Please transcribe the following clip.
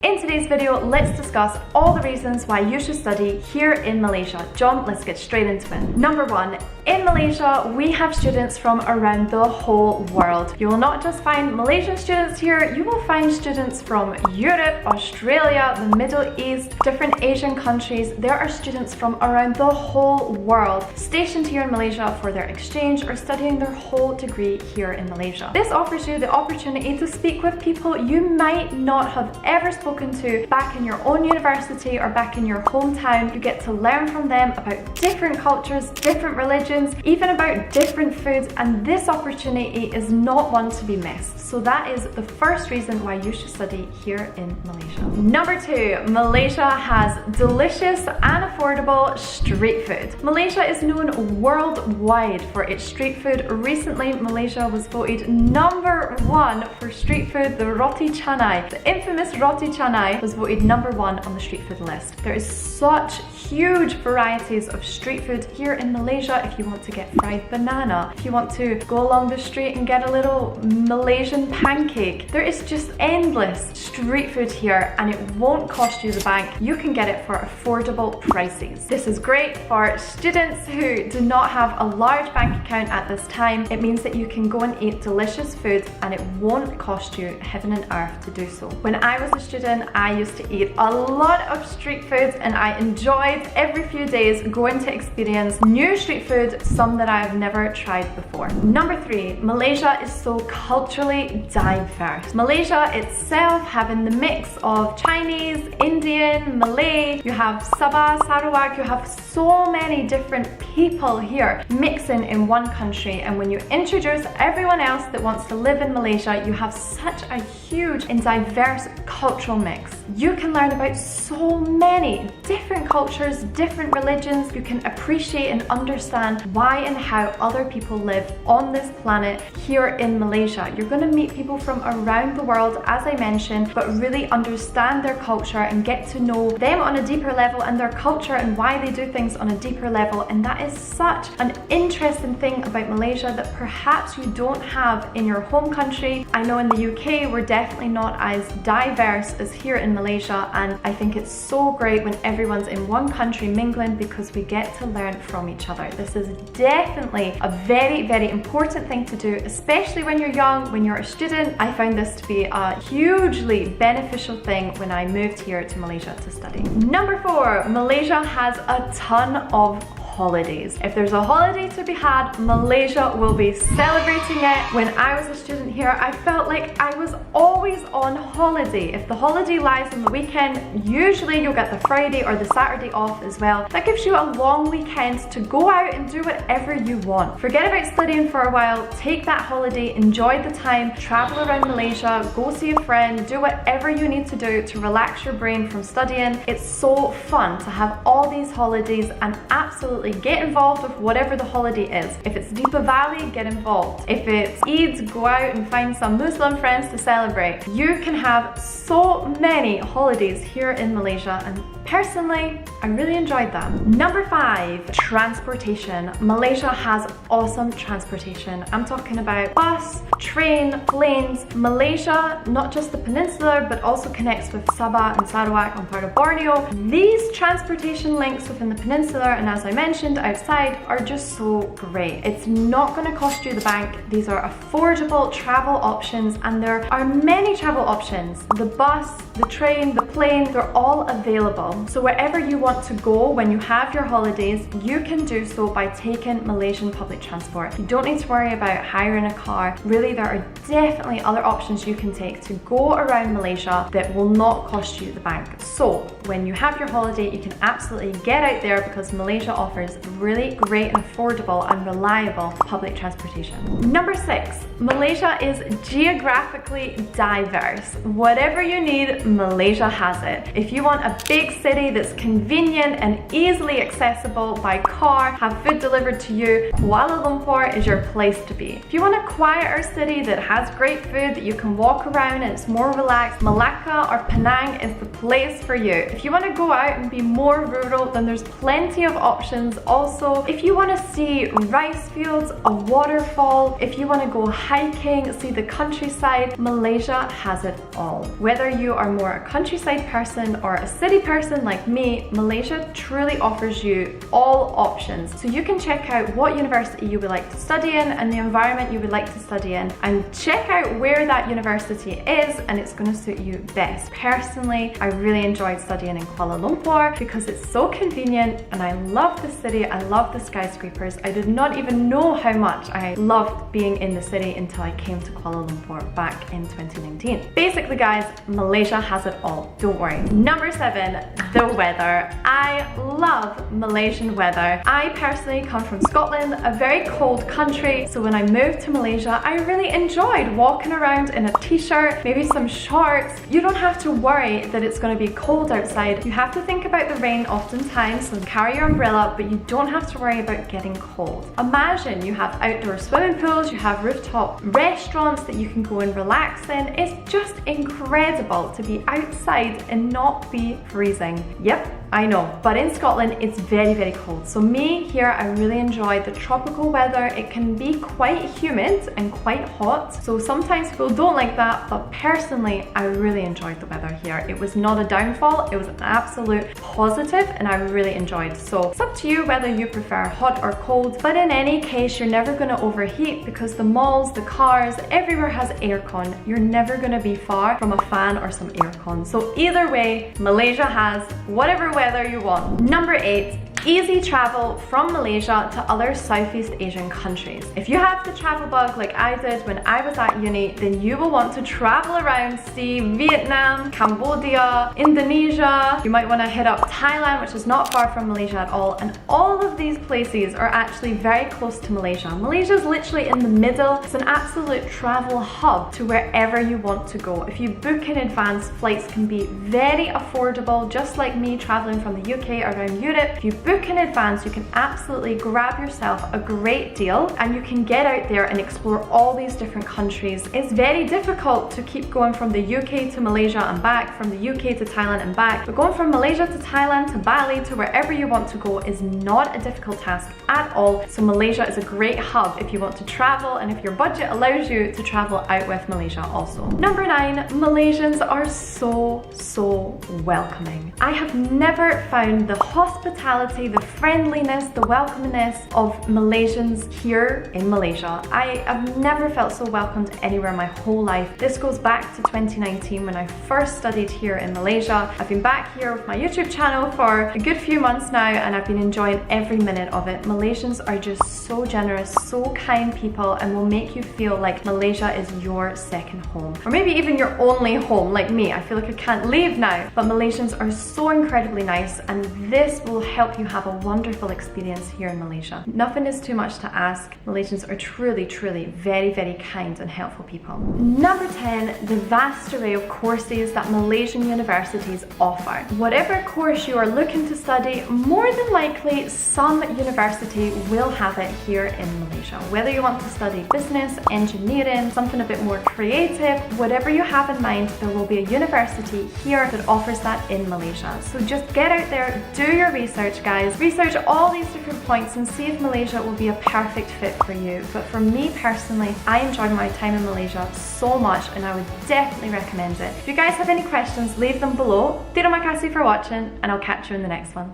In today's video, let's discuss all the reasons why you should study here in Malaysia. John, let's get straight into it. Number one, in Malaysia, we have students from around the whole world. You will not just find Malaysian students here, you will find students from Europe, Australia, the Middle East, different Asian countries. There are students from around the whole world stationed here in Malaysia for their exchange or studying their whole degree here in Malaysia. This offers you the opportunity to speak with people you might not have ever spoken to back in your own university or back in your hometown. You get to learn from them about different cultures, different religions, even about different foods, and this opportunity is not one to be missed. So that is the first reason why you should study here in Malaysia. Number two, Malaysia has delicious and affordable street food. Malaysia is known worldwide for its street food. Recently, Malaysia was voted #1 for street food. The roti canai, the infamous roti canai, was voted #1 on the street food list. There is such huge varieties of street food here in Malaysia. If you want to get fried banana, if you want to go along the street and get a little Malaysian pancake, there is just endless street food here, and it won't cost you the bank. You can get it for affordable prices. This is great for students who do not have a large bank account at this time. It means that you can go and eat delicious food and it won't cost you heaven and earth to do so. When I was a student, I used to eat a lot of street food and I enjoyed every few days going to experience new street food, some that I've never tried before. Number three, Malaysia is so culturally diverse. Malaysia itself having the mix of Chinese, Indian, Malay, you have Sabah, Sarawak, you have so many different people here mixing in one country, and when you introduce everyone else that wants to live in Malaysia, you have such a huge and diverse cultural mix. You can learn about so many different cultures, different religions. You can appreciate and understand why and how other people live on this planet here in Malaysia. You're going to meet people from around the world, as I mentioned, but really understand their culture and get to know them on a deeper level and their culture and why they do things on a deeper level. And that is such an interesting thing about Malaysia that perhaps you don't have in your home country. I know in the UK we're definitely not as diverse as here in Malaysia, and I think it's so great when everyone's in one country mingling because we get to learn from each other. This is definitely a very, very important thing to do, especially when you're young, when you're a student. I found this to be a hugely beneficial thing when I moved here to Malaysia to study. Number four, Malaysia has a ton of holidays. If there's a holiday to be had, Malaysia will be celebrating it. When I was a student here, I felt like I was always on holiday. If the holiday lies on the weekend, usually you'll get the Friday or the Saturday off as well. That gives you a long weekend to go out and do whatever you want. Forget about studying for a while, take that holiday, enjoy the time, travel around Malaysia, go see a friend, do whatever you need to do to relax your brain from studying. It's so fun to have all these holidays and absolutely get involved with whatever the holiday is. If it's Deepavali, get involved. If it's Eid, go out and find some Muslim friends to celebrate. You can have so many holidays here in Malaysia, and personally, I really enjoyed them. Number five, transportation. Malaysia has awesome transportation. I'm talking about bus, train, planes. Malaysia, not just the peninsula, but also connects with Sabah and Sarawak on part of Borneo. These transportation links within the peninsula, and as I mentioned, outside, are just so great. It's not going to cost you the bank. These are affordable travel options, and there are many travel options. The bus, the train, the plane, they're all available. So wherever you want to go when you have your holidays, you can do so by taking Malaysian public transport. You don't need to worry about hiring a car. Really, there are definitely other options you can take to go around Malaysia that will not cost you the bank. So when you have your holiday, you can absolutely get out there because Malaysia offers really great and affordable and reliable public transportation. Number six, Malaysia is geographically diverse. Whatever you need, Malaysia has it. If you want a big city that's convenient and easily accessible by car, have food delivered to you, Kuala Lumpur is your place to be. If you want a quieter city that has great food that you can walk around and it's more relaxed, Malacca or Penang is the place for you. If you want to go out and be more rural, then there's plenty of options. Also, if you want to see rice fields, a waterfall, if you want to go hiking, see the countryside, Malaysia has it all. Whether you are more a countryside person or a city person like me, Malaysia truly offers you all options. So you can check out what university you would like to study in and the environment you would like to study in, and check out where that university is, and it's going to suit you best. Personally, I really enjoyed studying in Kuala Lumpur because it's so convenient and I love the city, I love the skyscrapers. I did not even know how much I loved being in the city until I came to Kuala Lumpur back in 2019. Basically guys, Malaysia has it all, don't worry. Number 7, the weather. I love Malaysian weather. I personally come from Scotland, a very cold country, so when I moved to Malaysia, I really enjoyed walking around in a t-shirt, maybe some shorts. You don't have to worry that it's going to be cold outside. You have to think about the rain oftentimes, so carry your umbrella, but you don't have to worry about getting cold. Imagine you have outdoor swimming pools, you have rooftop restaurants that you can go and relax in. It's just incredible to be outside and not be freezing. Yep, I know, but in Scotland it's very, very cold. So me here, I really enjoy the tropical weather. It can be quite humid and quite hot, so sometimes people don't like that, but personally I really enjoyed the weather here. It was not a downfall, it was an absolute positive and I really enjoyed. So it's up to you whether you prefer hot or cold, but in any case you're never going to overheat because the malls, the cars, everywhere has aircon. You're never going to be far from a fan or some aircon. So either way, Malaysia has whatever weather you want. Number 8, easy travel from Malaysia to other Southeast Asian countries. If you have the travel bug like I did when I was at uni, then you will want to travel around, see Vietnam, Cambodia, Indonesia. You might want to hit up Thailand, which is not far from Malaysia at all, and all of these places are actually very close to Malaysia. Malaysia is literally in the middle. It's an absolute travel hub to wherever you want to go. If you book in advance, flights can be very affordable, just like me traveling from the UK around Europe. If you book in advance, you can absolutely grab yourself a great deal and you can get out there and explore all these different countries. It's very difficult to keep going from the UK to Malaysia and back, from the UK to Thailand and back, but going from Malaysia to Thailand to Bali to wherever you want to go is not a difficult task at all. So Malaysia is a great hub if you want to travel and if your budget allows you to travel out with Malaysia also. Number 9, Malaysians are so welcoming. I have never found the hospitality, the friendliness, the welcomingness of Malaysians here in Malaysia. I have never felt so welcomed anywhere in my whole life. This goes back to 2019 when I first studied here in Malaysia. I've been back here with my YouTube channel for a good few months now and I've been enjoying every minute of it. Malaysians are just so generous, so kind people, and will make you feel like Malaysia is your second home. Or maybe even your only home, like me. I feel like I can't leave now. But Malaysians are so incredibly nice, and this will help you have a wonderful experience here in Malaysia. Nothing is too much to ask. Malaysians are truly very kind and helpful people. Number 10, the vast array of courses that Malaysian universities offer. Whatever course you are looking to study, more than likely some university will have it here in Malaysia. Whether you want to study business, engineering, something a bit more creative, whatever you have in mind, there will be a university here that offers that in Malaysia. So just get out there, do your research guys, research all these different points and see if Malaysia will be a perfect fit for you. But for me personally, I enjoyed my time in Malaysia so much and I would definitely recommend it. If you guys have any questions, leave them below. Terima kasih for watching and I'll catch you in the next one.